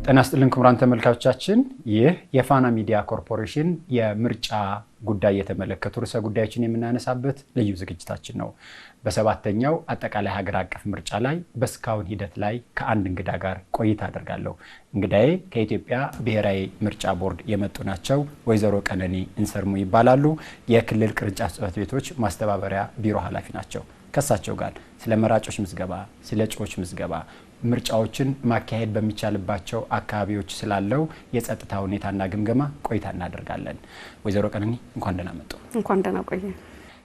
ጤና ይስጥልን ክቡራን ተመልካቾቻችን ይህ የፋና ሚዲያ ኮርፖሬሽን የምርጫ ጉዳይ የተመለከቱ ርዕሰ ጉዳዮችን የምናነሳበት ልዩ ዝግጅታችን ነው። በሰባተኛው አጠቃላይ ሀገር አቀፍ ምርጫ ላይ በስካውን ሂደት ላይ ከአንድ እንግዳ ጋር ቆይታ አደርጋለሁ። እንግዳዬ ከኢትዮጵያ ብሔራዊ ምርጫ ቦርድ የመጡ ናቸው። ወይዘሮ ቀነኒ እንሰርሙ ይባላሉ። የክልል ቅርንጫፍ ጽሕፈት ቤቶች ማስተባበሪያ ቢሮ ኃላፊ ናቸው። ከሳቸው ጋር ስለ መራጮች ምዝገባ፣ ስለ እጩዎች ምዝገባ፣ ምርጫዎችን ማካሄድ በሚቻልባቸው አካባቢዎች ስላለው የጸጥታ ሁኔታና ግምገማ ቆይታ እናደርጋለን። ወይዘሮ ቀነኒ እንኳን ደህና መጡ። እንኳን ደህና ቆየ።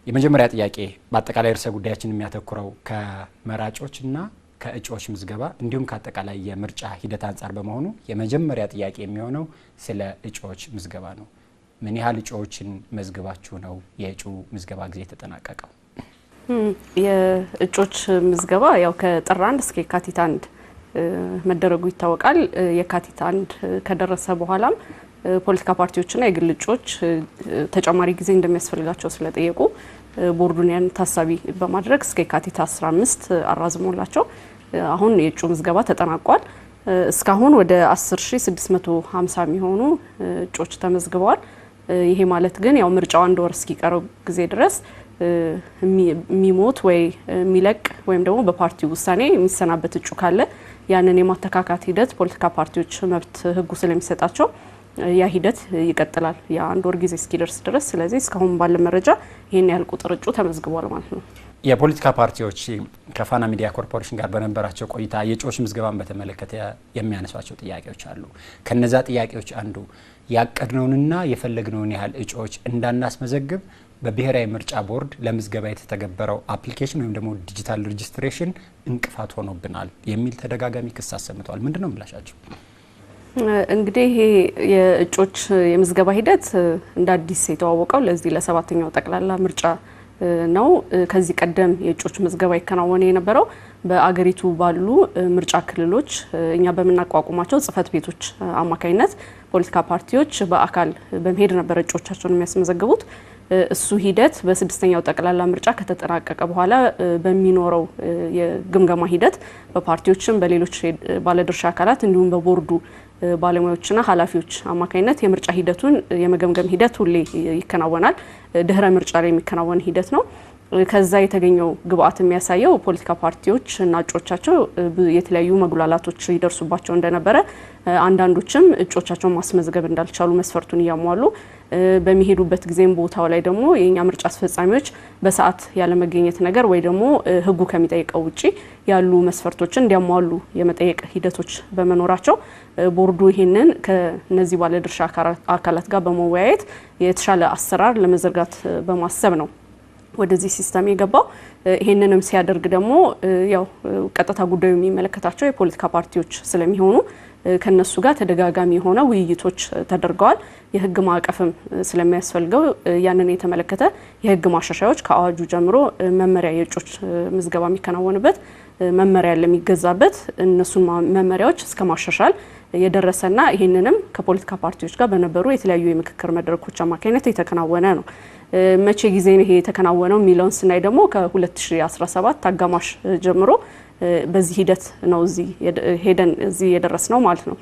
የመጀመሪያ ጥያቄ በአጠቃላይ ርዕሰ ጉዳያችን የሚያተኩረው ከመራጮችና ከእጩዎች ምዝገባ እንዲሁም ከአጠቃላይ የምርጫ ሂደት አንጻር በመሆኑ የመጀመሪያ ጥያቄ የሚሆነው ስለ እጩዎች ምዝገባ ነው። ምን ያህል እጩዎችን መዝግባችሁ ነው የእጩ ምዝገባ ጊዜ የተጠናቀቀው? የእጩዎች ምዝገባ ያው ከጥር 1 እስከ የካቲት 1 መደረጉ ይታወቃል። የካቲት 1 ከደረሰ በኋላም ፖለቲካ ፓርቲዎችና የግል እጩዎች ተጨማሪ ጊዜ እንደሚያስፈልጋቸው ስለጠየቁ ቦርዱን ያን ታሳቢ በማድረግ እስከ የካቲት 15 አራዝሞላቸው አሁን የእጩ ምዝገባ ተጠናቋል። እስካሁን ወደ 10650 የሚሆኑ እጩዎች ተመዝግበዋል። ይሄ ማለት ግን ያው ምርጫው አንድ ወር እስኪቀረው ጊዜ ድረስ የሚሞት ወይ የሚለቅ ወይም ደግሞ በፓርቲው ውሳኔ የሚሰናበት እጩ ካለ ያንን የማተካካት ሂደት ፖለቲካ ፓርቲዎች መብት ሕጉ ስለሚሰጣቸው ያ ሂደት ይቀጥላል የአንድ ወር ጊዜ እስኪደርስ ድረስ። ስለዚህ እስካሁን ባለ መረጃ ይሄን ያህል ቁጥር እጩ ተመዝግቧል ማለት ነው። የፖለቲካ ፓርቲዎች ከፋና ሚዲያ ኮርፖሬሽን ጋር በነበራቸው ቆይታ የእጩዎች ምዝገባን በተመለከተ የሚያነሷቸው ጥያቄዎች አሉ። ከነዛ ጥያቄዎች አንዱ ያቀድነውንና የፈለግነውን ያህል እጩዎች እንዳናስመዘግብ በብሔራዊ ምርጫ ቦርድ ለምዝገባ የተተገበረው አፕሊኬሽን ወይም ደግሞ ዲጂታል ሬጅስትሬሽን እንቅፋት ሆኖብናል የሚል ተደጋጋሚ ክስ አሰምተዋል። ምንድነው ምላሻቸው? እንግዲህ ይሄ የእጩዎች የምዝገባ ሂደት እንደ አዲስ የተዋወቀው ለዚህ ለሰባተኛው ጠቅላላ ምርጫ ነው። ከዚህ ቀደም የእጩዎች ምዝገባ ይከናወን የነበረው በአገሪቱ ባሉ ምርጫ ክልሎች እኛ በመናቋቁማቸው ጽሕፈት ቤቶች አማካኝነት ፖለቲካ ፓርቲዎች በአካል በመሄድ ነበር እጩዎቻቸውን የሚያስመዘግቡት። እሱ ሂደት በስድስተኛው ጠቅላላ ምርጫ ከተጠናቀቀ በኋላ በሚኖረው የግምገማ ሂደት በፓርቲዎችም በሌሎች ባለድርሻ አካላት እንዲሁም በቦርዱ ባለሙያዎችና ኃላፊዎች አማካኝነት የምርጫ ሂደቱን የመገምገም ሂደት ሁሌ ይከናወናል። ድህረ ምርጫ ላይ የሚከናወን ሂደት ነው። ከዛ የተገኘው ግብአት የሚያሳየው ፖለቲካ ፓርቲዎች እና እጩዎቻቸው የተለያዩ መጉላላቶች ይደርሱባቸው እንደነበረ፣ አንዳንዶችም እጩዎቻቸውን ማስመዝገብ እንዳልቻሉ መስፈርቱን እያሟሉ በሚሄዱበት ጊዜም ቦታው ላይ ደግሞ የኛ ምርጫ አስፈጻሚዎች በሰዓት ያለመገኘት ነገር ወይ ደግሞ ሕጉ ከሚጠይቀው ውጪ ያሉ መስፈርቶችን እንዲያሟሉ የመጠየቅ ሂደቶች በመኖራቸው ቦርዱ ይሄንን ከነዚህ ባለድርሻ አካላት ጋር በመወያየት የተሻለ አሰራር ለመዘርጋት በማሰብ ነው ወደዚህ ሲስተም የገባው። ይሄንንም ሲያደርግ ደግሞ ያው ቀጥታ ጉዳዩ የሚመለከታቸው የፖለቲካ ፓርቲዎች ስለሚሆኑ ከነሱ ጋር ተደጋጋሚ የሆነ ውይይቶች ተደርገዋል። የህግ ማዕቀፍም ስለሚያስፈልገው ያንን የተመለከተ የህግ ማሻሻያዎች ከአዋጁ ጀምሮ መመሪያ የእጩዎች ምዝገባ የሚከናወንበት መመሪያ ለሚገዛበት እነሱን መመሪያዎች እስከ ማሻሻል የደረሰና ይሄንንም ከፖለቲካ ፓርቲዎች ጋር በነበሩ የተለያዩ የምክክር መድረኮች አማካኝነት የተከናወነ ነው። መቼ ጊዜ ነው ይሄ የተከናወነው የሚለውን ስናይ ደግሞ ከ2017 አጋማሽ ጀምሮ በዚህ ሂደት ነው እዚህ የደረስነው ማለት ነው።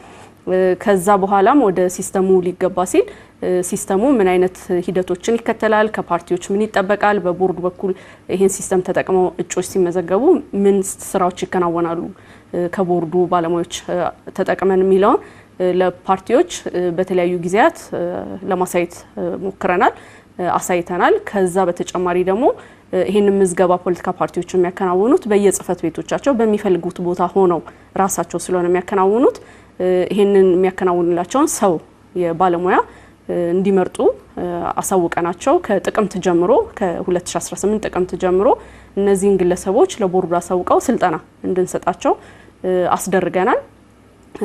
ከዛ በኋላም ወደ ሲስተሙ ሊገባ ሲል ሲስተሙ ምን አይነት ሂደቶችን ይከተላል፣ ከፓርቲዎች ምን ይጠበቃል፣ በቦርዱ በኩል ይሄን ሲስተም ተጠቅመው እጩዎች ሲመዘገቡ ምን ስራዎች ይከናወናሉ ከቦርዱ ባለሙያዎች ተጠቅመን የሚለውን ለፓርቲዎች በተለያዩ ጊዜያት ለማሳየት ሞክረናል፣ አሳይተናል። ከዛ በተጨማሪ ደግሞ ይሄንን ምዝገባ ፖለቲካ ፓርቲዎች የሚያከናውኑት በየጽሕፈት ቤቶቻቸው በሚፈልጉት ቦታ ሆነው ራሳቸው ስለሆነ የሚያከናውኑት ይሄንን የሚያከናውንላቸውን ሰው የባለሙያ እንዲመርጡ አሳውቀናቸው ከጥቅምት ጀምሮ ከ2018 ጥቅምት ጀምሮ እነዚህን ግለሰቦች ለቦርዱ አሳውቀው ስልጠና እንድንሰጣቸው አስደርገናል።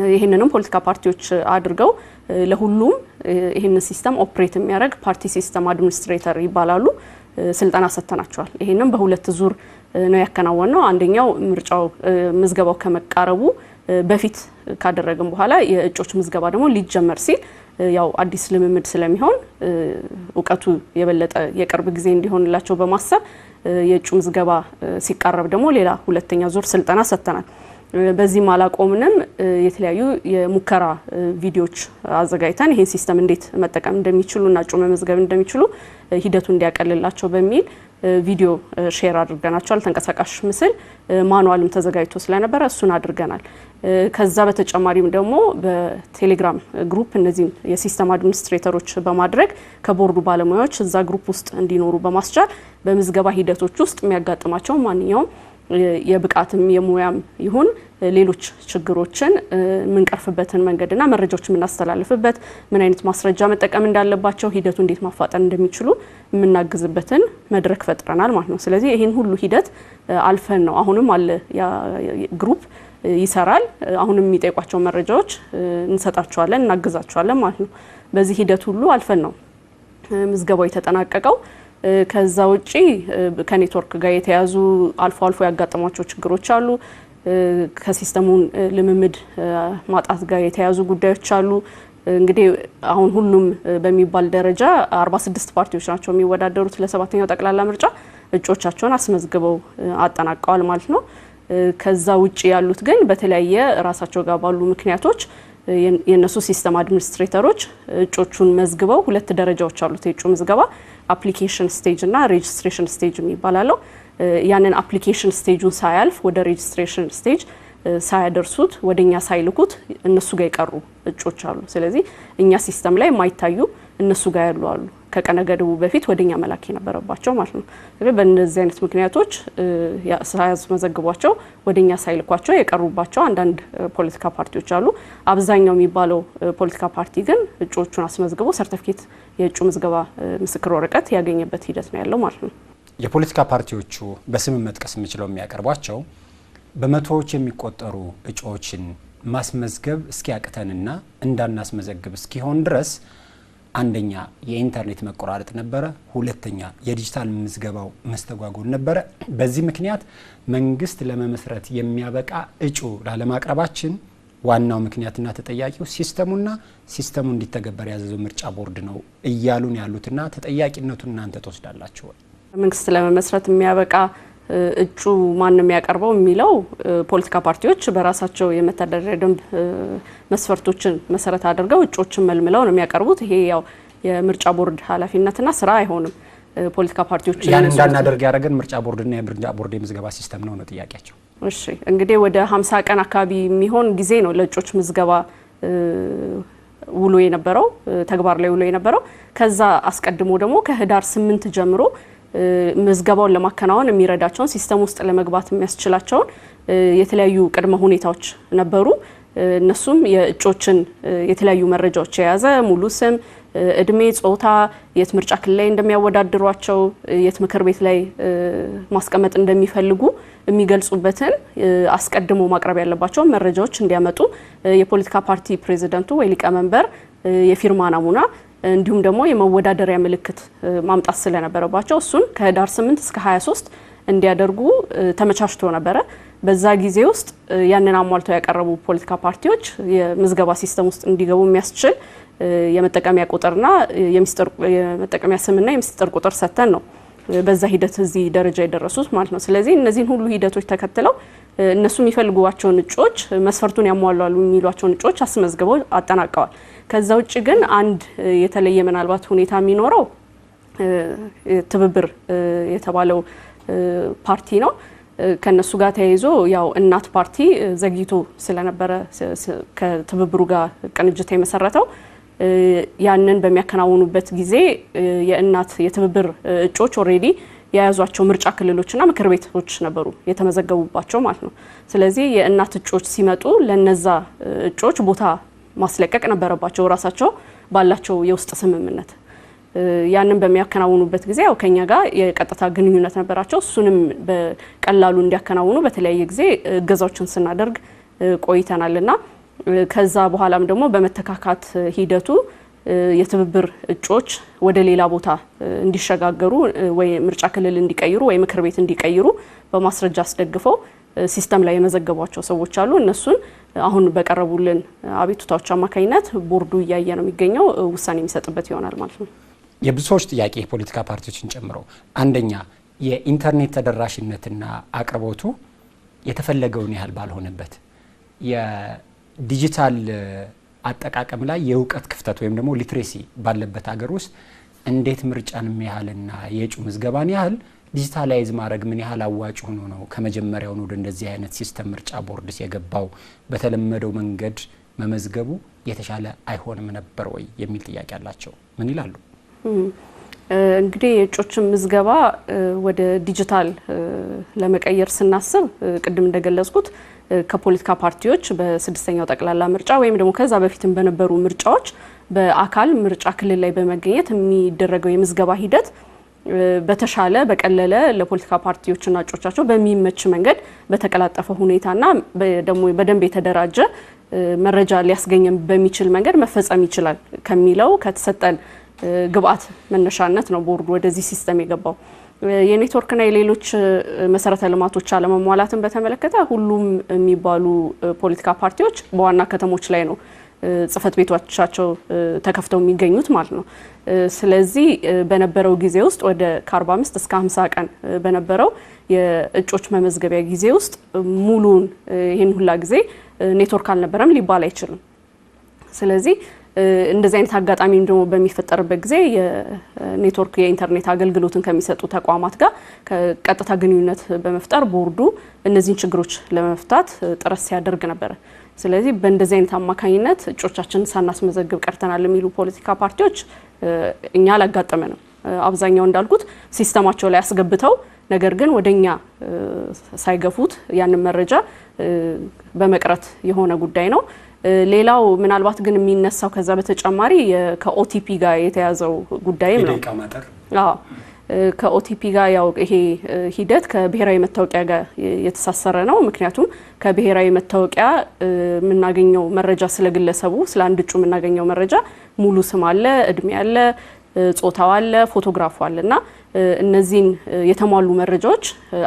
ይሄንንም ፖለቲካ ፓርቲዎች አድርገው ለሁሉም ይሄንን ሲስተም ኦፕሬት የሚያደርግ ፓርቲ ሲስተም አድሚኒስትሬተር ይባላሉ ስልጠና ሰጥተናቸዋል። ይሄንን በሁለት ዙር ነው ያከናወነው። አንደኛው ምርጫው ምዝገባው ከመቃረቡ በፊት ካደረግን በኋላ የእጩዎች ምዝገባ ደግሞ ሊጀመር ሲል ያው አዲስ ልምምድ ስለሚሆን እውቀቱ የበለጠ የቅርብ ጊዜ እንዲሆንላቸው በማሰብ የእጩ ምዝገባ ሲቃረብ ደግሞ ሌላ ሁለተኛ ዙር ስልጠና ሰጥተናል። በዚህ ማላቆምንም የተለያዩ የሙከራ ቪዲዮዎች አዘጋጅተን ይሄን ሲስተም እንዴት መጠቀም እንደሚችሉና እጩ መመዝገብ እንደሚችሉ ሂደቱ እንዲያቀልላቸው በሚል ቪዲዮ ሼር አድርገናቸዋል። ተንቀሳቃሽ ምስል ማኑዋልም ተዘጋጅቶ ስለነበረ እሱን አድርገናል። ከዛ በተጨማሪም ደግሞ በቴሌግራም ግሩፕ እነዚህ የሲስተም አድሚኒስትሬተሮች በማድረግ ከቦርዱ ባለሙያዎች እዛ ግሩፕ ውስጥ እንዲኖሩ በማስቻል በምዝገባ ሂደቶች ውስጥ የሚያጋጥማቸው ማንኛውም የብቃትም የሙያም ይሁን ሌሎች ችግሮችን ምንቀርፍበትን መንገድና መረጃዎች ምናስተላልፍበት ምን አይነት ማስረጃ መጠቀም እንዳለባቸው ሂደቱ እንዴት ማፋጠን እንደሚችሉ ምናግዝበትን መድረክ ፈጥረናል ማለት ነው። ስለዚህ ይሄን ሁሉ ሂደት አልፈን ነው አሁንም አለ ግሩፕ ይሰራል። አሁንም የሚጠይቋቸው መረጃዎች እንሰጣቸዋለን እናግዛቸዋለን ማለት ነው። በዚህ ሂደት ሁሉ አልፈን ነው ምዝገባው የተጠናቀቀው። ከዛ ውጪ ከኔትወርክ ጋር የተያዙ አልፎ አልፎ ያጋጠሟቸው ችግሮች አሉ። ከሲስተሙን ልምምድ ማጣት ጋር የተያዙ ጉዳዮች አሉ። እንግዲህ አሁን ሁሉም በሚባል ደረጃ 46 ፓርቲዎች ናቸው የሚወዳደሩት ለሰባተኛው ጠቅላላ ምርጫ እጩዎቻቸውን አስመዝግበው አጠናቀዋል ማለት ነው። ከዛ ውጪ ያሉት ግን በተለያየ ራሳቸው ጋር ባሉ ምክንያቶች የነሱ ሲስተም አድሚኒስትሬተሮች እጩዎቹን መዝግበው ሁለት ደረጃዎች አሉት የእጩ ምዝገባ አፕሊኬሽን ስቴጅ እና ሬጅስትሬሽን ስቴጅ የሚባላለው። ያንን አፕሊኬሽን ስቴጁን ሳያልፍ ወደ ሬጅስትሬሽን ስቴጅ ሳያደርሱት ወደኛ ሳይልኩት እነሱ ጋር የቀሩ እጩዎች አሉ። ስለዚህ እኛ ሲስተም ላይ የማይታዩ እነሱ ጋር ያሉ አሉ ከቀነ ገደቡ በፊት ወደኛ መላክ የነበረባቸው ማለት ነው። ስለዚህ በእነዚህ አይነት ምክንያቶች ሳያስመዘግቧቸው ወደኛ ሳይልኳቸው የቀሩባቸው አንዳንድ ፖለቲካ ፓርቲዎች አሉ። አብዛኛው የሚባለው ፖለቲካ ፓርቲ ግን እጩዎቹን አስመዝግቦ ሰርቲፊኬት የእጩ ምዝገባ ምስክር ወረቀት ያገኘበት ሂደት ነው ያለው ማለት ነው። የፖለቲካ ፓርቲዎቹ በስም መጥቀስ የሚችለው የሚያቀርቧቸው በመቶዎች የሚቆጠሩ እጩዎችን ማስመዝገብ እስኪያቅተንና እንዳናስመዘግብ እስኪሆን ድረስ አንደኛ የኢንተርኔት መቆራረጥ ነበረ፣ ሁለተኛ የዲጂታል ምዝገባው መስተጓጎል ነበረ። በዚህ ምክንያት መንግስት ለመመስረት የሚያበቃ እጩ ላለማቅረባችን ዋናው ምክንያትና ተጠያቂው ሲስተሙና ሲስተሙ እንዲተገበር ያዘዘው ምርጫ ቦርድ ነው እያሉን ያሉትና ተጠያቂነቱን እናንተ ተወስዳላችሁ? መንግስት ለመመስረት የሚያበቃ እጩ ማንም ያቀርበው የሚለው ፖለቲካ ፓርቲዎች በራሳቸው የመተዳደሪያ ደንብ መስፈርቶችን መሰረት አድርገው እጩዎችን መልምለው ነው የሚያቀርቡት። ይሄ ያው የምርጫ ቦርድ ኃላፊነትና ስራ አይሆንም። ፖለቲካ ፓርቲዎች ያን እንዳናደርግ ያደረገን ምርጫ ቦርድና የምርጫ ቦርድ የምዝገባ ሲስተም ነው ጥያቄያቸው። እሺ እንግዲህ ወደ 50 ቀን አካባቢ የሚሆን ጊዜ ነው ለእጩዎች ምዝገባ ውሎ የነበረው ተግባር ላይ ውሎ የነበረው። ከዛ አስቀድሞ ደግሞ ከህዳር 8 ጀምሮ ምዝገባውን ለማከናወን የሚረዳቸውን ሲስተም ውስጥ ለመግባት የሚያስችላቸውን የተለያዩ ቅድመ ሁኔታዎች ነበሩ። እነሱም የእጩዎችን የተለያዩ መረጃዎች የያዘ ሙሉ ስም፣ እድሜ፣ ጾታ፣ የት ምርጫ ክልል ላይ እንደሚያወዳድሯቸው፣ የት ምክር ቤት ላይ ማስቀመጥ እንደሚፈልጉ የሚገልጹበትን አስቀድሞ ማቅረብ ያለባቸውን መረጃዎች እንዲያመጡ የፖለቲካ ፓርቲ ፕሬዝዳንቱ ወይ ሊቀመንበር የፊርማ ናሙና እንዲሁም ደግሞ የመወዳደሪያ ምልክት ማምጣት ስለነበረባቸው እሱን ከህዳር 8 እስከ 23 እንዲያደርጉ ተመቻችቶ ነበረ። በዛ ጊዜ ውስጥ ያንን አሟልተው ያቀረቡ ፖለቲካ ፓርቲዎች የምዝገባ ሲስተም ውስጥ እንዲገቡ የሚያስችል የመጠቀሚያ ቁጥርና የመጠቀሚያ ስምና የምስጢር ቁጥር ሰጥተን ነው በዛ ሂደት እዚህ ደረጃ የደረሱት ማለት ነው። ስለዚህ እነዚህን ሁሉ ሂደቶች ተከትለው እነሱ የሚፈልጓቸውን እጩዎች መስፈርቱን ያሟላሉ የሚሏቸውን እጩዎች አስመዝግበው አጠናቀዋል። ከዛ ውጭ ግን አንድ የተለየ ምናልባት ሁኔታ የሚኖረው ትብብር የተባለው ፓርቲ ነው። ከነሱ ጋር ተያይዞ ያው እናት ፓርቲ ዘግይቶ ስለነበረ ከትብብሩ ጋር ቅንጅት የመሰረተው ያንን በሚያከናውኑበት ጊዜ የእናት የትብብር እጩዎች ኦሬዲ የያዟቸው ምርጫ ክልሎችና ምክር ቤቶች ነበሩ የተመዘገቡባቸው ማለት ነው። ስለዚህ የእናት እጩዎች ሲመጡ ለነዛ እጩዎች ቦታ ማስለቀቅ ነበረባቸው ራሳቸው ባላቸው የውስጥ ስምምነት። ያንን በሚያከናውኑበት ጊዜ ያው ከኛ ጋር የቀጥታ ግንኙነት ነበራቸው። እሱንም በቀላሉ እንዲያከናውኑ በተለያየ ጊዜ እገዛዎችን ስናደርግ ቆይተናልና ከዛ በኋላም ደግሞ በመተካካት ሂደቱ የትብብር እጩዎች ወደ ሌላ ቦታ እንዲሸጋገሩ ወይ ምርጫ ክልል እንዲቀይሩ ወይ ምክር ቤት እንዲቀይሩ በማስረጃ አስደግፈው ሲስተም ላይ የመዘገቧቸው ሰዎች አሉ። እነሱን አሁን በቀረቡልን አቤቱታዎች አማካኝነት ቦርዱ እያየ ነው የሚገኘው፣ ውሳኔ የሚሰጥበት ይሆናል ማለት ነው። የብዙ ሰዎች ጥያቄ የፖለቲካ ፓርቲዎችን ጨምሮ አንደኛ የኢንተርኔት ተደራሽነትና አቅርቦቱ የተፈለገውን ያህል ባልሆነበት የዲጂታል አጠቃቀም ላይ የእውቀት ክፍተት ወይም ደግሞ ሊትሬሲ ባለበት ሀገር ውስጥ እንዴት ምርጫን ያህልና የእጩ ምዝገባን ያህል ዲጂታላይዝ ማድረግ ምን ያህል አዋጭ ሆኖ ነው ከመጀመሪያው ወደ እንደዚህ አይነት ሲስተም ምርጫ ቦርድስ የገባው? በተለመደው መንገድ መመዝገቡ የተሻለ አይሆንም ነበር ወይ የሚል ጥያቄ አላቸው። ምን ይላሉ? እንግዲህ የእጩዎችን ምዝገባ ወደ ዲጂታል ለመቀየር ስናስብ ቅድም እንደገለጽኩት ከፖለቲካ ፓርቲዎች በስድስተኛው ጠቅላላ ምርጫ ወይም ደግሞ ከዛ በፊትም በነበሩ ምርጫዎች በአካል ምርጫ ክልል ላይ በመገኘት የሚደረገው የምዝገባ ሂደት በተሻለ በቀለለ ለፖለቲካ ፓርቲዎችና እጩዎቻቸው በሚመች መንገድ በተቀላጠፈ ሁኔታና ደግሞ በደንብ የተደራጀ መረጃ ሊያስገኘን በሚችል መንገድ መፈጸም ይችላል ከሚለው ከተሰጠን ግብአት መነሻነት ነው ቦርዱ ወደዚህ ሲስተም የገባው። የኔትወርክና የሌሎች መሰረተ ልማቶች አለመሟላትን በተመለከተ ሁሉም የሚባሉ ፖለቲካ ፓርቲዎች በዋና ከተሞች ላይ ነው ጽፈት ቤቶቻቸው ተከፍተው የሚገኙት ማለት ነው። ስለዚህ በነበረው ጊዜ ውስጥ ወደ ከ45 እስከ 50 ቀን በነበረው የእጮች መመዝገቢያ ጊዜ ውስጥ ሙሉን ይህን ሁላ ጊዜ ኔትወርክ አልነበረም ሊባል አይችልም። ስለዚህ እንደዚህ አይነት አጋጣሚ ደግሞ በሚፈጠርበት ጊዜ የኔትወርክ የኢንተርኔት አገልግሎትን ከሚሰጡ ተቋማት ጋር ቀጥታ ግንኙነት በመፍጠር ቦርዱ እነዚህን ችግሮች ለመፍታት ጥረት ሲያደርግ ነበር። ስለዚህ በእንደዚህ አይነት አማካኝነት እጮቻችንን ሳናስመዘግብ ቀርተናል የሚሉ ፖለቲካ ፓርቲዎች እኛ አላጋጠመንም። አብዛኛው እንዳልኩት ሲስተማቸው ላይ አስገብተው ነገር ግን ወደኛ ሳይገፉት ያንን መረጃ በመቅረት የሆነ ጉዳይ ነው። ሌላው ምናልባት ግን የሚነሳው ከዛ በተጨማሪ ከኦቲፒ ጋር የተያዘው ጉዳይም ነው። ከኦቲፒ ጋር ያው ይሄ ሂደት ከብሔራዊ መታወቂያ ጋር የተሳሰረ ነው። ምክንያቱም ከብሔራዊ መታወቂያ የምናገኘው መረጃ ስለግለሰቡ ስለ አንድ እጩ የምናገኘው መረጃ ሙሉ ስም አለ፣ እድሜ አለ፣ ጾታው አለ፣ ፎቶግራፉ አለና እነዚህን የተሟሉ መረጃዎች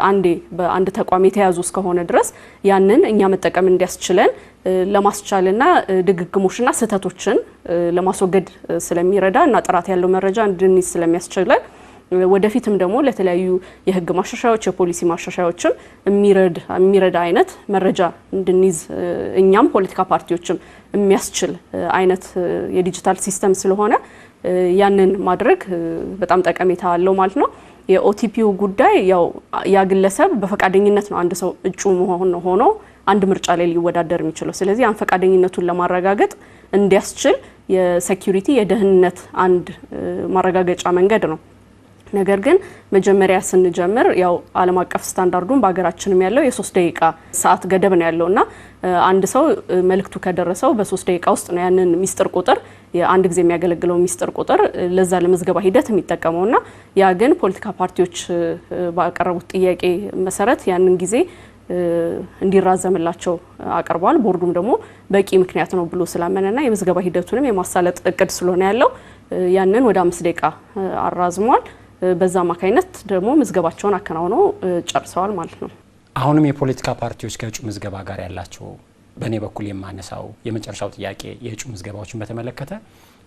አንዴ በአንድ ተቋም የተያዙ እስከሆነ ድረስ ያንን እኛ መጠቀም እንዲያስችለን ለማስቻልና ድግግሞሽና ስህተቶችን ለማስወገድ ስለሚረዳ እና ጥራት ያለው መረጃ እንድንይዝ ስለሚያስችለን ወደፊትም ደግሞ ለተለያዩ የህግ ማሻሻያዎች የፖሊሲ ማሻሻያዎችም የሚረዳ አይነት መረጃ እንድንይዝ እኛም ፖለቲካ ፓርቲዎችም የሚያስችል አይነት የዲጂታል ሲስተም ስለሆነ ያንን ማድረግ በጣም ጠቀሜታ አለው ማለት ነው። የኦቲፒው ጉዳይ ያው ያ ግለሰብ በፈቃደኝነት ነው አንድ ሰው እጩ ሆኖ አንድ ምርጫ ላይ ሊወዳደር የሚችለው። ስለዚህ ያን ፈቃደኝነቱን ለማረጋገጥ እንዲያስችል የሴኩሪቲ የደህንነት አንድ ማረጋገጫ መንገድ ነው። ነገር ግን መጀመሪያ ስንጀምር ያው ዓለም አቀፍ ስታንዳርዱን በአገራችንም ያለው የ3 ደቂቃ ሰዓት ገደብ ነው ያለውና አንድ ሰው መልእክቱ ከደረሰው በ3 ደቂቃ ውስጥ ነው ያንን ሚስጥር ቁጥር የአንድ ጊዜ የሚያገለግለው ሚስጥር ቁጥር ለዛ ለምዝገባ ሂደት የሚጠቀመውና ያ ግን ፖለቲካ ፓርቲዎች ባቀረቡት ጥያቄ መሰረት ያንን ጊዜ እንዲራዘምላቸው አቀርቧል። ቦርዱም ደግሞ በቂ ምክንያት ነው ብሎ ስላመነና የምዝገባ ሂደቱንም የማሳለጥ እቅድ ስለሆነ ያለው ያንን ወደ 5 ደቂቃ አራዝሟል። በዛ አማካይነት ደግሞ ምዝገባቸውን አከናውነው ጨርሰዋል ማለት ነው። አሁንም የፖለቲካ ፓርቲዎች ከእጩ ምዝገባ ጋር ያላቸው በእኔ በኩል የማነሳው የመጨረሻው ጥያቄ የእጩ ምዝገባዎችን በተመለከተ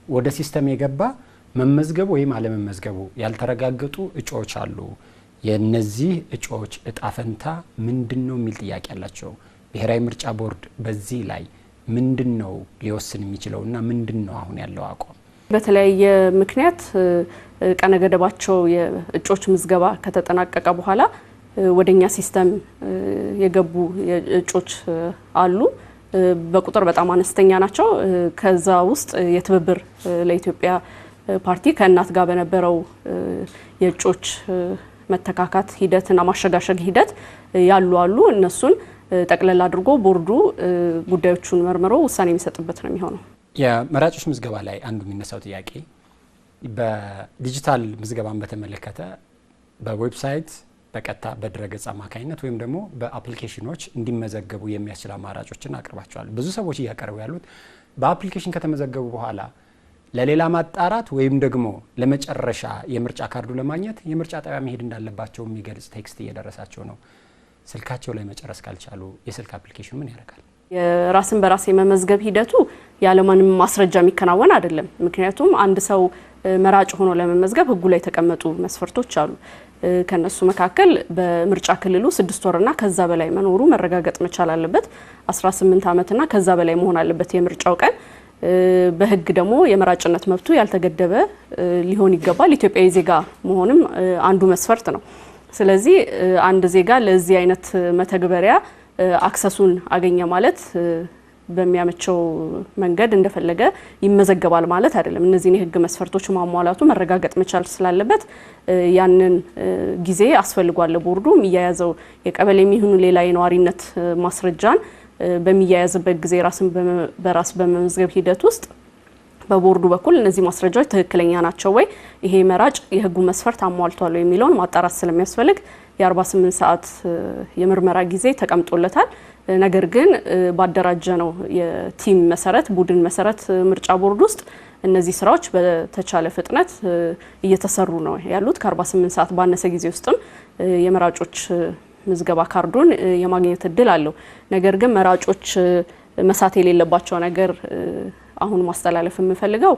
ወደ ሲስተም የገባ መመዝገቡ ወይም አለመመዝገቡ ያልተረጋገጡ እጩዎች አሉ። የነዚህ እጩዎች እጣ ፈንታ ምንድነው የሚል ጥያቄ ያላቸው። ብሔራዊ ምርጫ ቦርድ በዚህ ላይ ምንድነው ሊወስን የሚችለውና ምንድነው አሁን ያለው አቋም? በተለያየ ምክንያት ቀነ ገደባቸው የእጩዎች ምዝገባ ከተጠናቀቀ በኋላ ወደኛ ሲስተም የገቡ እጩዎች አሉ። በቁጥር በጣም አነስተኛ ናቸው። ከዛ ውስጥ የትብብር ለኢትዮጵያ ፓርቲ ከእናት ጋር በነበረው የእጩዎች መተካካት ሂደትና ማሸጋሸግ ሂደት ያሉ አሉ። እነሱን ጠቅለል አድርጎ ቦርዱ ጉዳዮቹን መርምሮ ውሳኔ የሚሰጥበት ነው የሚሆነው። የመራጮች ምዝገባ ላይ አንዱ የሚነሳው ጥያቄ በዲጂታል ምዝገባን በተመለከተ በዌብሳይት በቀጥታ በድረገጽ አማካኝነት ወይም ደግሞ በአፕሊኬሽኖች እንዲመዘገቡ የሚያስችል አማራጮችን አቅርባቸዋል። ብዙ ሰዎች እያቀረቡ ያሉት በአፕሊኬሽን ከተመዘገቡ በኋላ ለሌላ ማጣራት ወይም ደግሞ ለመጨረሻ የምርጫ ካርዱ ለማግኘት የምርጫ ጣቢያ መሄድ እንዳለባቸው የሚገልጽ ቴክስት እየደረሳቸው ነው። ስልካቸው ላይ መጨረስ ካልቻሉ የስልክ አፕሊኬሽን ምን ያደርጋል? የራስን በራስ የመመዝገብ ሂደቱ ያለማንም ማስረጃ የሚከናወን አይደለም። ምክንያቱም አንድ ሰው መራጭ ሆኖ ለመመዝገብ ህጉ ላይ የተቀመጡ መስፈርቶች አሉ። ከነሱ መካከል በምርጫ ክልሉ 6 ወርና ከዛ በላይ መኖሩ መረጋገጥ መቻል አለበት። 18 ዓመትና ከዛ በላይ መሆን አለበት የምርጫው ቀን። በህግ ደግሞ የመራጭነት መብቱ ያልተገደበ ሊሆን ይገባል። ኢትዮጵያዊ ዜጋ መሆንም አንዱ መስፈርት ነው። ስለዚህ አንድ ዜጋ ለዚህ አይነት መተግበሪያ አክሰሱን አገኘ ማለት በሚያመቸው መንገድ እንደፈለገ ይመዘገባል ማለት አይደለም። እነዚህን የህግ መስፈርቶች ማሟላቱ መረጋገጥ መቻል ስላለበት ያንን ጊዜ አስፈልጓል። ቦርዱ የሚያያዘው የቀበሌ የሚሆኑ ሌላ የነዋሪነት ማስረጃን በሚያያዝበት ጊዜ ራስን በራስ በመመዝገብ ሂደት ውስጥ በቦርዱ በኩል እነዚህ ማስረጃዎች ትክክለኛ ናቸው ወይ፣ ይሄ መራጭ የህጉ መስፈርት አሟልቷል የሚለውን ማጣራት ስለሚያስፈልግ የ48 ሰዓት የምርመራ ጊዜ ተቀምጦለታል። ነገር ግን ባደራጀ ነው የቲም መሰረት ቡድን መሰረት ምርጫ ቦርድ ውስጥ እነዚህ ስራዎች በተቻለ ፍጥነት እየተሰሩ ነው ያሉት። ከ48 ሰዓት ባነሰ ጊዜ ውስጥም የመራጮች ምዝገባ ካርዱን የማግኘት እድል አለው። ነገር ግን መራጮች መሳት የሌለባቸው ነገር አሁን ማስተላለፍ የምፈልገው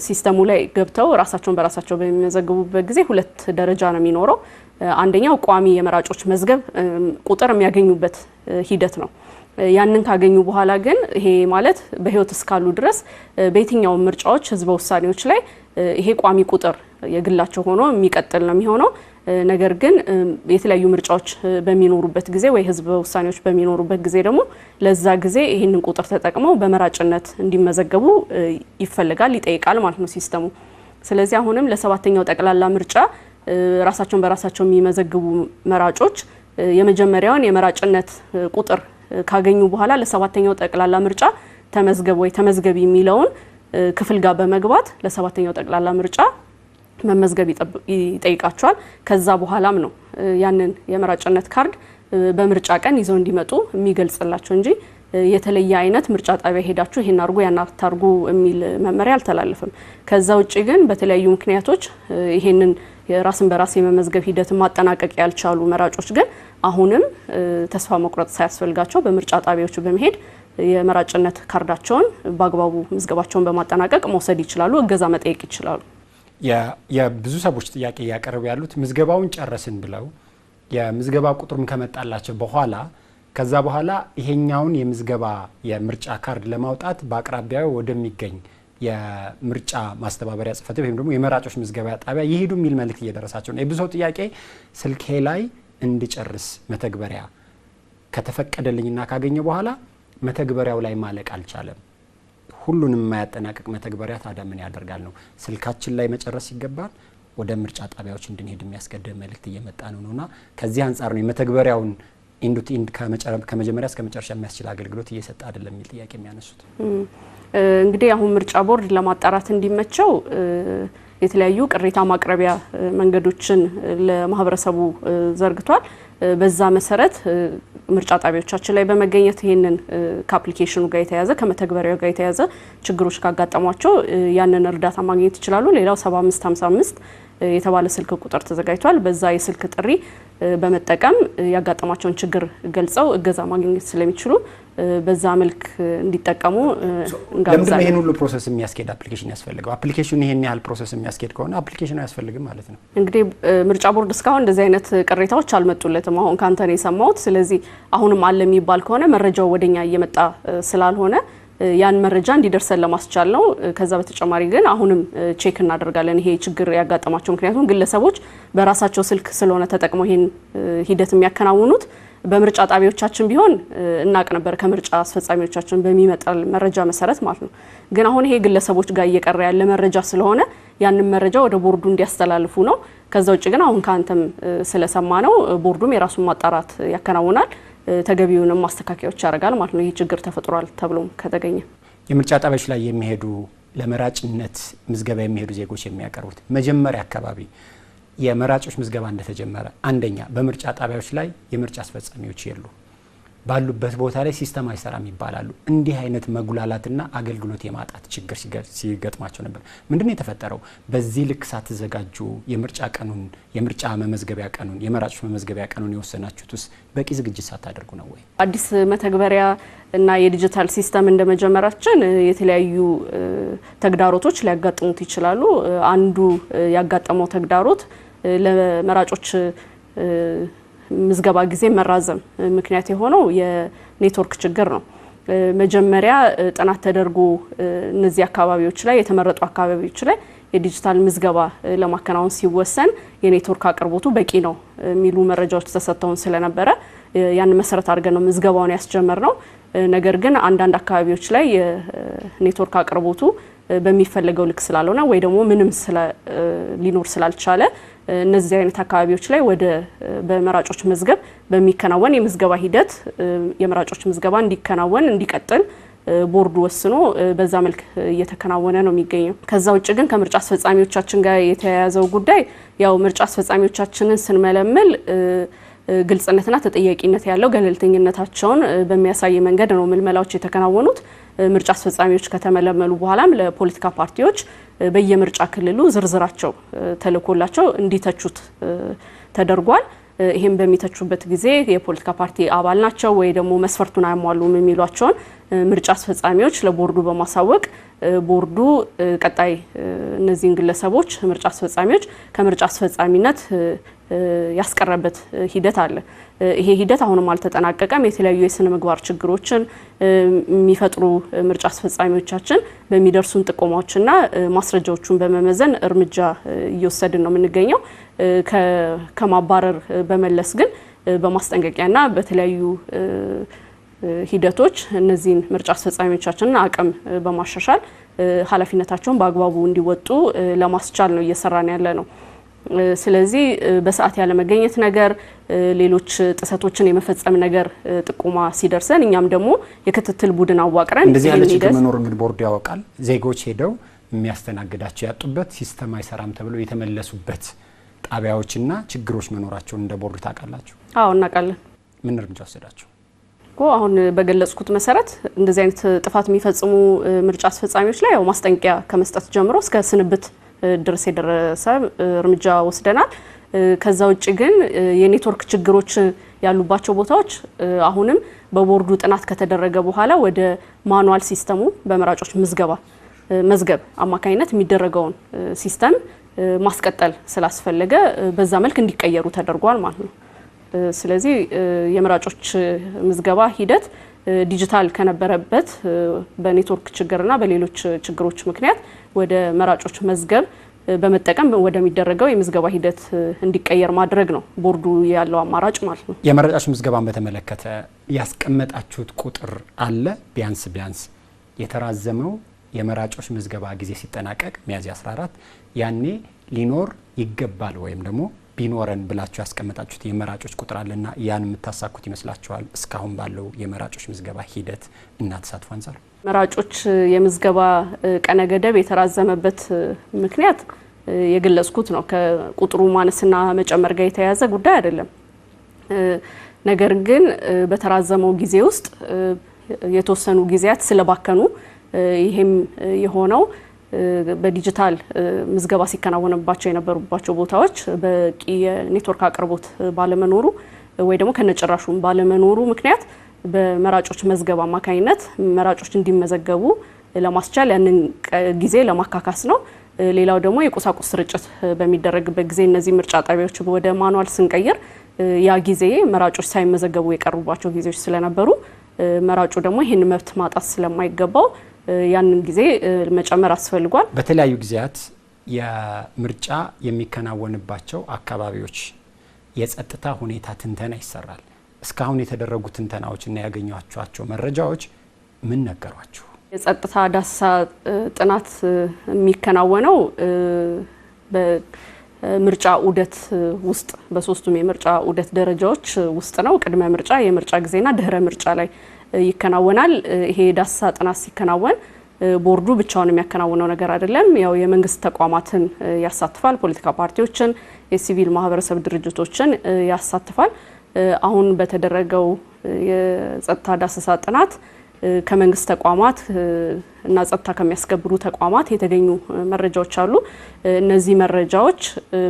ሲስተሙ ላይ ገብተው ራሳቸውን በራሳቸው በሚመዘግቡበት ጊዜ 2 ደረጃ ነው የሚኖረው። አንደኛው ቋሚ የመራጮች መዝገብ ቁጥር የሚያገኙበት ሂደት ነው። ያንን ካገኙ በኋላ ግን ይሄ ማለት በህይወት እስካሉ ድረስ በየትኛው ምርጫዎች ህዝበ ውሳኔዎች ላይ ይሄ ቋሚ ቁጥር የግላቸው ሆኖ የሚቀጥል ነው የሚሆነው። ነገር ግን የተለያዩ ምርጫዎች በሚኖሩበት ጊዜ ወይ ህዝበ ውሳኔዎች በሚኖሩበት ጊዜ ደግሞ ለዛ ጊዜ ይሄንን ቁጥር ተጠቅመው በመራጭነት እንዲመዘገቡ ይፈልጋል፣ ይጠይቃል ማለት ነው ሲስተሙ። ስለዚህ አሁንም ለ7ኛው ጠቅላላ ምርጫ ራሳቸውን በራሳቸው የሚመዘግቡ መራጮች የመጀመሪያውን የመራጭነት ቁጥር ካገኙ በኋላ ለ7ኛው ጠቅላላ ምርጫ ተመዝገብ ወይ ተመዝገቢ የሚለውን ክፍል ጋር በመግባት ለ7ኛው ጠቅላላ ምርጫ መመዝገብ ይጠይቃቸዋል። ከዛ በኋላም ነው ያንን የመራጭነት ካርድ በምርጫ ቀን ይዘው እንዲመጡ የሚገልጽላቸው እንጂ የተለየ አይነት ምርጫ ጣቢያ ሄዳችሁ ይሄን አርጉ ያን አታርጉ የሚል መመሪያ አልተላለፈም። ከዛ ውጪ ግን በተለያዩ ምክንያቶች ይሄንን የራስን በራስ የመመዝገብ ሂደት ማጠናቀቅ ያልቻሉ መራጮች ግን አሁንም ተስፋ መቁረጥ ሳያስፈልጋቸው በምርጫ ጣቢያዎች በመሄድ የመራጭነት ካርዳቸውን በአግባቡ ምዝገባቸውን በማጠናቀቅ መውሰድ ይችላሉ፣ እገዛ መጠየቅ ይችላሉ። የብዙ ሰዎች ጥያቄ ያቀርቡ ያሉት ምዝገባውን ጨረስን ብለው የምዝገባ ቁጥሩም ከመጣላቸው በኋላ ከዛ በኋላ ይሄኛውን የምዝገባ የምርጫ ካርድ ለማውጣት በአቅራቢያው ወደሚገኝ የምርጫ ማስተባበሪያ ጽሕፈት ወይም ደግሞ የመራጮች ምዝገባ ጣቢያ ይሄዱ የሚል መልእክት እየደረሳቸው ነው። የብዙ ጥያቄ ስልኬ ላይ እንድጨርስ መተግበሪያ ከተፈቀደልኝና ካገኘ በኋላ መተግበሪያው ላይ ማለቅ አልቻለም። ሁሉንም የማያጠናቅቅ መተግበሪያ ታዲያ ምን ያደርጋል ነው? ስልካችን ላይ መጨረስ ይገባል። ወደ ምርጫ ጣቢያዎች እንድንሄድ የሚያስገድድ መልእክት እየመጣ ነውና ከዚህ አንጻር ነው የመተግበሪያውን ኢንድ ቱ ኢንድ ከመጀመሪያ እስከ መጨረሻ የሚያስችል አገልግሎት እየሰጠ አይደለም የሚል ጥያቄ የሚያነሱት። እንግዲህ አሁን ምርጫ ቦርድ ለማጣራት እንዲመቸው የተለያዩ ቅሬታ ማቅረቢያ መንገዶችን ለማህበረሰቡ ዘርግቷል። በዛ መሰረት ምርጫ ጣቢያዎቻችን ላይ በመገኘት ይሄንን ከአፕሊኬሽኑ ጋር የተያዘ ከመተግበሪያው ጋር የተያዘ ችግሮች ካጋጠሟቸው ያንን እርዳታ ማግኘት ይችላሉ። ሌላው 7555 የተባለ ስልክ ቁጥር ተዘጋጅቷል። በዛ የስልክ ጥሪ በመጠቀም ያጋጠማቸውን ችግር ገልጸው እገዛ ማግኘት ስለሚችሉ በዛ መልክ እንዲጠቀሙ እንጋብዛለን። ለምን ይሄን ሁሉ ፕሮሰስ የሚያስኬድ አፕሊኬሽን ያስፈልገው? አፕሊኬሽኑ ይሄን ያህል ፕሮሰስ የሚያስኬድ ከሆነ አፕሊኬሽኑ ያስፈልግም ማለት ነው። እንግዲህ ምርጫ ቦርድ እስካሁን እንደዚህ አይነት ቅሬታዎች አልመጡለትም። አሁን ካንተ ነው የሰማሁት። ስለዚህ አሁንም አለ የሚባል ከሆነ መረጃው ወደኛ እየመጣ ስላልሆነ ያን መረጃ እንዲደርሰን ለማስቻል ነው። ከዛ በተጨማሪ ግን አሁንም ቼክ እናደርጋለን ይሄ ችግር ያጋጠማቸው። ምክንያቱም ግለሰቦች በራሳቸው ስልክ ስለሆነ ተጠቅመው ይሄን ሂደት የሚያከናውኑት በምርጫ ጣቢያዎቻችን ቢሆን እናቅ ነበር ከምርጫ አስፈጻሚዎቻችን በሚመጣል መረጃ መሰረት ማለት ነው። ግን አሁን ይሄ ግለሰቦች ጋር እየቀረ ያለ መረጃ ስለሆነ ያንን መረጃ ወደ ቦርዱ እንዲያስተላልፉ ነው። ከዛ ውጭ ግን አሁን ካንተም ስለሰማ ነው ቦርዱም የራሱን ማጣራት ያከናውናል፣ ተገቢውንም ማስተካከያዎች ያደርጋል ማለት ነው። ይሄ ችግር ተፈጥሯል ተብሎ ከተገኘ የምርጫ ጣቢያዎች ላይ የሚሄዱ ለመራጭነት ምዝገባ የሚሄዱ ዜጎች የሚያቀርቡት መጀመሪያ አካባቢ የመራጮች ምዝገባ እንደተጀመረ አንደኛ በምርጫ ጣቢያዎች ላይ የምርጫ አስፈጻሚዎች የሉ፣ ባሉበት ቦታ ላይ ሲስተም አይሰራም ይባላሉ። እንዲህ አይነት መጉላላትና አገልግሎት የማጣት ችግር ሲገጥማቸው ነበር። ምንድነው የተፈጠረው? በዚህ ልክ ሳትዘጋጁ የምርጫ ቀኑን የምርጫ መመዝገቢያ ቀኑን የመራጮች መመዝገቢያ ቀኑን የወሰናችሁትስ በቂ ዝግጅት ሳታደርጉ ነው ወይ? አዲስ መተግበሪያ እና የዲጂታል ሲስተም እንደመጀመራችን የተለያዩ ተግዳሮቶች ሊያጋጥሙት ይችላሉ። አንዱ ያጋጠመው ተግዳሮት ለመራጮች ምዝገባ ጊዜ መራዘም ምክንያት የሆነው የኔትወርክ ችግር ነው። መጀመሪያ ጥናት ተደርጎ እነዚህ አካባቢዎች ላይ የተመረጡ አካባቢዎች ላይ የዲጂታል ምዝገባ ለማከናወን ሲወሰን የኔትወርክ አቅርቦቱ በቂ ነው የሚሉ መረጃዎች ተሰጥተውን ስለነበረ ያን መሰረት አድርገን ነው ምዝገባውን ያስጀመርነው። ነገር ግን አንዳንድ አካባቢዎች ላይ የኔትወርክ አቅርቦቱ በሚፈለገው ልክ ስላልሆነ ወይ ደግሞ ምንም ሊኖር ስላልቻለ እነዚህ አይነት አካባቢዎች ላይ ወደ በመራጮች መዝገብ በሚከናወን የምዝገባ ሂደት የመራጮች ምዝገባ እንዲቀጥል ቦርዱ ወስኖ በዛ መልክ እየተከናወነ ነው የሚገኘው። ከዛ ውጭ ግን ከምርጫ አስፈጻሚዎቻችን ጋር የተያያዘው ጉዳይ ያው ምርጫ አስፈጻሚዎቻችንን ስንመለምል ግልጽነትና ተጠያቂነት ያለው ገለልተኝነታቸውን በሚያሳይ መንገድ ነው ምልመላዎች የተከናወኑት። ምርጫ አስፈጻሚዎች ከተመለመሉ በኋላም ለፖለቲካ ፓርቲዎች በየምርጫ ክልሉ ዝርዝራቸው ተልኮላቸው እንዲተቹት ተደርጓል። ይሄን በሚተቹበት ጊዜ የፖለቲካ ፓርቲ አባል ናቸው ወይ ደግሞ መስፈርቱን አያሟሉም የሚሏቸውን ምርጫ አስፈጻሚዎች ለቦርዱ በማሳወቅ ቦርዱ ቀጣይ እነዚህን ግለሰቦች ምርጫ አስፈጻሚዎች ከምርጫ አስፈጻሚነት ያስቀረበት ሂደት አለ። ይሄ ሂደት አሁንም አልተጠናቀቀም። የተለያዩ የስነ ምግባር ችግሮችን የሚፈጥሩ ምርጫ አስፈጻሚዎቻችን በሚደርሱን ጥቆማዎችና ማስረጃዎቹን በመመዘን እርምጃ እየወሰድን ነው የምንገኘው። ከማባረር በመለስ ግን በማስጠንቀቂያና በተለያዩ ሂደቶች እነዚህን ምርጫ አስፈጻሚዎቻችንን አቅም በማሻሻል ኃላፊነታቸውን በአግባቡ እንዲወጡ ለማስቻል ነው እየሰራን ያለ ነው። ስለዚህ በሰዓት ያለ መገኘት ነገር ሌሎች ጥሰቶችን የመፈጸም ነገር ጥቆማ ሲደርሰን እኛም ደግሞ የክትትል ቡድን አዋቅረን እንደዚህ ያለ ችግር መኖር እንግዲህ ቦርዱ ያውቃል። ዜጎች ሄደው የሚያስተናግዳቸው ያጡበት ሲስተም አይሰራም ተብለው የተመለሱበት ጣቢያዎችና ችግሮች መኖራቸውን እንደ ቦርዱ ታውቃላችሁ? አዎ እናውቃለን። ምን እርምጃ ወሰዳችሁ? አሁን በገለጽኩት መሰረት እንደዚህ አይነት ጥፋት የሚፈጽሙ ምርጫ አስፈጻሚዎች ላይ ያው ማስጠንቀቂያ ከመስጠት ጀምሮ እስከ ስንብት ድረስ የደረሰ እርምጃ ወስደናል። ከዛ ውጭ ግን የኔትወርክ ችግሮች ያሉባቸው ቦታዎች አሁንም በቦርዱ ጥናት ከተደረገ በኋላ ወደ ማኑዋል ሲስተሙ በመራጮች መዝገብ አማካኝነት የሚደረገውን ሲስተም ማስቀጠል ስላስፈለገ በዛ መልክ እንዲቀየሩ ተደርጓል ማለት ነው። ስለዚህ የመራጮች ምዝገባ ሂደት ዲጂታል ከነበረበት በኔትወርክ ችግርና በሌሎች ችግሮች ምክንያት ወደ መራጮች መዝገብ በመጠቀም ወደሚደረገው የምዝገባ ሂደት እንዲቀየር ማድረግ ነው ቦርዱ ያለው አማራጭ ማለት ነው። የመራጮች ምዝገባን በተመለከተ ያስቀመጣችሁት ቁጥር አለ? ቢያንስ የተራዘመው የመራጮች ምዝገባ ጊዜ ሲጠናቀቅ ሚያዝያ 14 ያኔ ሊኖር ይገባል ወይም ደግሞ ቢኖረን ብላችሁ ያስቀመጣችሁት የመራጮች ቁጥር አለና ያን የምታሳኩት ይመስላችኋል? እስካሁን ባለው የመራጮች ምዝገባ ሂደት እና ተሳትፎ አንፃር መራጮች የምዝገባ ቀነ ገደብ የተራዘመበት ምክንያት የገለጽኩት ነው። ከቁጥሩ ማነስና መጨመር ጋር የተያያዘ ጉዳይ አይደለም። ነገር ግን በተራዘመው ጊዜ ውስጥ የተወሰኑ ጊዜያት ስለባከኑ ይሄም የሆነው በዲጂታል ምዝገባ ሲከናወንባቸው የነበሩባቸው ቦታዎች በቂ የኔትወርክ አቅርቦት ባለመኖሩ ወይ ደግሞ ከነጭራሹ ባለመኖሩ ምክንያት በመራጮች መዝገብ አማካኝነት መራጮች እንዲመዘገቡ ለማስቻል ያንን ጊዜ ለማካካስ ነው። ሌላው ደግሞ የቁሳቁስ ስርጭት በሚደረግበት ጊዜ እነዚህ ምርጫ ጣቢያዎች ወደ ማኑዋል ስንቀይር ያ ጊዜ መራጮች ሳይመዘገቡ የቀሩባቸው ጊዜዎች ስለነበሩ መራጩ ደግሞ ይህን መብት ማጣት ስለማይገባው ያንን ጊዜ መጨመር አስፈልጓል። በተለያዩ ጊዜያት የምርጫ የሚከናወንባቸው አካባቢዎች የጸጥታ ሁኔታ ትንተና ይሰራል። እስካሁን የተደረጉ ትንተናዎችና ያገኟቸው መረጃዎች ምን ነገሯችሁ? የጸጥታ ዳሰሳ ጥናት የሚከናወነው በምርጫ ዑደት ውስጥ በሶስቱም የምርጫ ዑደት ደረጃዎች ውስጥ ነው። ቅድመ ምርጫ፣ የምርጫ ጊዜና ድህረ ምርጫ ላይ ይከናወናል። ይሄ ዳሰሳ ጥናት ሲከናወን ቦርዱ ብቻውን የሚያከናውነው ነገር አይደለም። ያው የመንግስት ተቋማትን ያሳትፋል፣ ፖለቲካ ፓርቲዎችን፣ የሲቪል ማህበረሰብ ድርጅቶችን ያሳትፋል። አሁን በተደረገው የጸጥታ ዳሰሳ ጥናት ከመንግስት ተቋማት እና ጸጥታ ከሚያስከብሩ ተቋማት የተገኙ መረጃዎች አሉ። እነዚህ መረጃዎች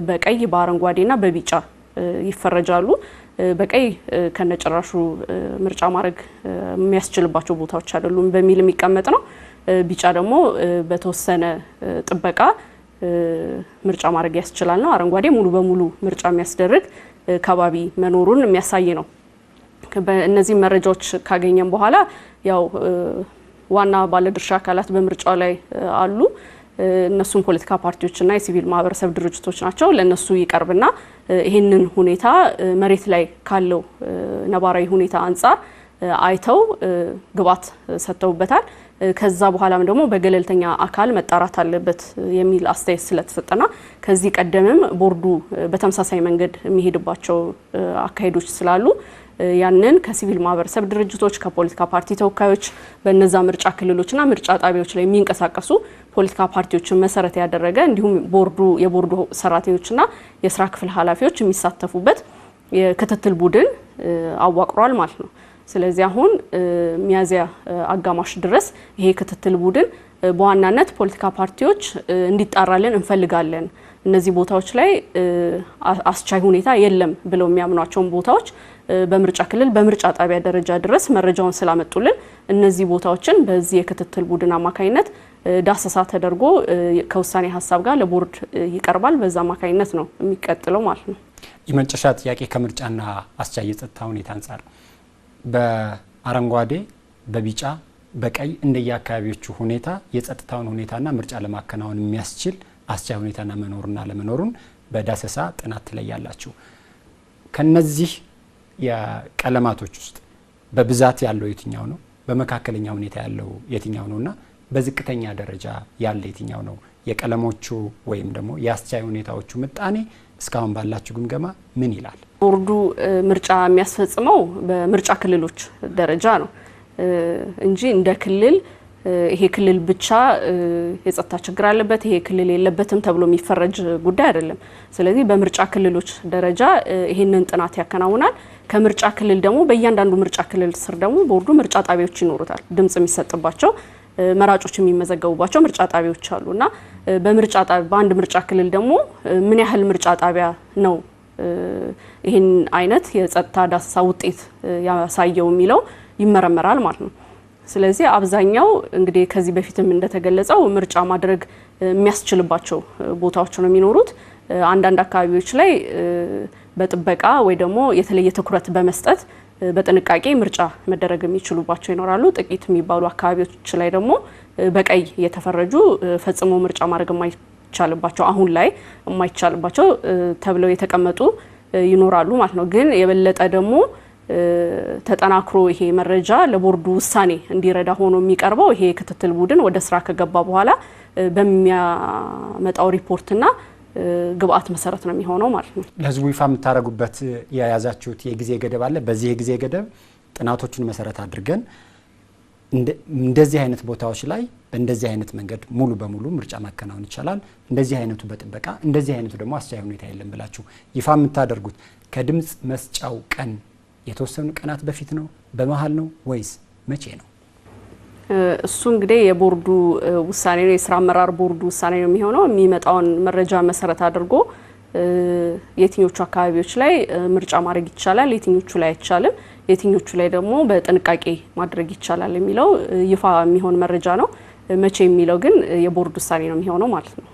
በቀይ በአረንጓዴና በቢጫ ይፈረጃሉ። በቀይ ከነጭራሹ ምርጫ ማድረግ የሚያስችልባቸው ቦታዎች አይደሉም በሚል የሚቀመጥ ነው። ቢጫ ደግሞ በተወሰነ ጥበቃ ምርጫ ማድረግ ያስችላል ነው። አረንጓዴ ሙሉ በሙሉ ምርጫ የሚያስደርግ ከባቢ መኖሩን የሚያሳይ ነው። በእነዚህ መረጃዎች ካገኘን በኋላ ያው ዋና ባለድርሻ አካላት በምርጫው ላይ አሉ። እነሱም ፖለቲካ ፓርቲዎችና የሲቪል ማህበረሰብ ድርጅቶች ናቸው። ለነሱ ይቀርብና ይህንን ሁኔታ መሬት ላይ ካለው ነባራዊ ሁኔታ አንጻር አይተው ግብዓት ሰጥተውበታል። ከዛ በኋላም ደግሞ በገለልተኛ አካል መጣራት አለበት የሚል አስተያየት ስለተሰጠና ከዚህ ቀደምም ቦርዱ በተመሳሳይ መንገድ የሚሄድባቸው አካሄዶች ስላሉ ያንን ከሲቪል ማህበረሰብ ድርጅቶች ከፖለቲካ ፓርቲ ተወካዮች በነዛ ምርጫ ክልሎችና ምርጫ ጣቢያዎች ላይ የሚንቀሳቀሱ ፖለቲካ ፓርቲዎችን መሰረት ያደረገ እንዲሁም የቦርዱ ሰራተኞችና የስራ ክፍል ኃላፊዎች የሚሳተፉበት የክትትል ቡድን አዋቅሯል ማለት ነው። ስለዚህ አሁን ሚያዝያ አጋማሽ ድረስ ይሄ ክትትል ቡድን በዋናነት ፖለቲካ ፓርቲዎች እንዲጣራልን እንፈልጋለን፣ እነዚህ ቦታዎች ላይ አስቻይ ሁኔታ የለም ብለው የሚያምኗቸውን ቦታዎች በምርጫ ክልል በምርጫ ጣቢያ ደረጃ ድረስ መረጃውን ስላመጡልን እነዚህ ቦታዎችን በዚህ የክትትል ቡድን አማካኝነት ዳሰሳ ተደርጎ ከውሳኔ ሀሳብ ጋር ለቦርድ ይቀርባል። በዛ አማካኝነት ነው የሚቀጥለው ማለት ነው። የመጨረሻ ጥያቄ ከምርጫና አስቻይ የጸጥታ ሁኔታ አንጻር በአረንጓዴ በቢጫ በቀይ እንደየአካባቢዎቹ ሁኔታ የጸጥታውን ሁኔታና ምርጫ ለማከናወን የሚያስችል አስቻይ ሁኔታና መኖሩና ለመኖሩን በዳሰሳ ጥናት ትለያላችሁ። ከነዚህ የቀለማቶች ውስጥ በብዛት ያለው የትኛው ነው? በመካከለኛ ሁኔታ ያለው የትኛው ነውና በዝቅተኛ ደረጃ ያለ የትኛው ነው? የቀለሞቹ ወይም ደግሞ የአስቻይ ሁኔታዎቹ ምጣኔ እስካሁን ባላችሁ ግምገማ ምን ይላል? ቦርዱ ምርጫ የሚያስፈጽመው በምርጫ ክልሎች ደረጃ ነው እንጂ እንደ ክልል ይሄ ክልል ብቻ የጸጥታ ችግር አለበት ይሄ ክልል የለበትም ተብሎ የሚፈረጅ ጉዳይ አይደለም። ስለዚህ በምርጫ ክልሎች ደረጃ ይሄንን ጥናት ያከናውናል። ከምርጫ ክልል ደግሞ በእያንዳንዱ ምርጫ ክልል ስር ደግሞ ቦርዱ ምርጫ ጣቢያዎች ይኖሩታል። ድምጽ የሚሰጥባቸው መራጮች የሚመዘገቡባቸው ምርጫ ጣቢያዎች አሉና በአንድ ምርጫ ክልል ደግሞ ምን ያህል ምርጫ ጣቢያ ነው ይሄን አይነት የጸጥታ ዳሰሳ ውጤት ያሳየው የሚለው ይመረመራል ማለት ነው። ስለዚህ አብዛኛው እንግዲህ ከዚህ በፊትም እንደተገለጸው ምርጫ ማድረግ የሚያስችልባቸው ቦታዎች ነው የሚኖሩት። አንዳንድ አካባቢዎች ላይ በጥበቃ ወይ ደግሞ የተለየ ትኩረት በመስጠት በጥንቃቄ ምርጫ መደረግ የሚችሉባቸው ይኖራሉ። ጥቂት የሚባሉ አካባቢዎች ላይ ደግሞ በቀይ የተፈረጁ ፈጽሞ ምርጫ ማድረግ የማይቻልባቸው አሁን ላይ የማይቻልባቸው ተብለው የተቀመጡ ይኖራሉ ማለት ነው። ግን የበለጠ ደግሞ ተጠናክሮ ይሄ መረጃ ለቦርዱ ውሳኔ እንዲረዳ ሆኖ የሚቀርበው ይሄ ክትትል ቡድን ወደ ስራ ከገባ በኋላ በሚያመጣው ሪፖርትና ግብአት መሰረት ነው የሚሆነው ማለት ነው። ለህዝቡ ይፋ የምታረጉበት የያዛችሁት የጊዜ ገደብ አለ? በዚህ የጊዜ ገደብ ጥናቶቹን መሰረት አድርገን እንደዚህ አይነት ቦታዎች ላይ በእንደዚህ አይነት መንገድ ሙሉ በሙሉ ምርጫ ማከናወን ይቻላል፣ እንደዚህ አይነቱ በጥበቃ እንደዚህ አይነቱ ደግሞ አስቻይ ሁኔታ የለም ብላችሁ ይፋ የምታደርጉት ከድምጽ መስጫው ቀን የተወሰኑ ቀናት በፊት ነው? በመሃል ነው ወይስ መቼ ነው? እሱ እንግዲህ የቦርዱ ውሳኔ ነው፣ የስራ አመራር ቦርዱ ውሳኔ ነው የሚሆነው። የሚመጣውን መረጃ መሰረት አድርጎ የትኞቹ አካባቢዎች ላይ ምርጫ ማድረግ ይቻላል፣ የትኞቹ ላይ አይቻልም፣ የትኞቹ ላይ ደግሞ በጥንቃቄ ማድረግ ይቻላል የሚለው ይፋ የሚሆን መረጃ ነው። መቼ የሚለው ግን የቦርዱ ውሳኔ ነው የሚሆነው ማለት ነው።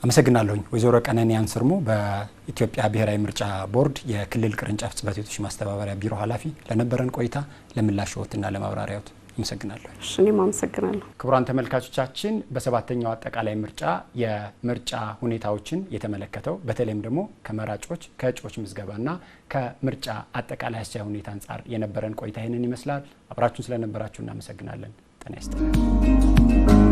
አመሰግናለሁኝ ወይዘሮ ቀነኒ አንስርሞ በኢትዮጵያ ብሔራዊ ምርጫ ቦርድ የክልል ቅርንጫፍ ጽሕፈት ቤቶች ማስተባበሪያ ቢሮ ኃላፊ ለነበረን ቆይታ ለምላሽዎትና ለማብራሪያዎት አመሰግናለሁ። እኔም አመሰግናለሁ። ክቡራን ተመልካቾቻችን በሰባተኛው አጠቃላይ ምርጫ የምርጫ ሁኔታዎችን የተመለከተው በተለይም ደግሞ ከመራጮች ከእጩዎች ምዝገባና ከምርጫ አጠቃላይ አስቻይ ሁኔታ አንጻር የነበረን ቆይታ ይህንን ይመስላል። አብራችሁን ስለነበራችሁ እናመሰግናለን። ጤና ይስጥልኝ።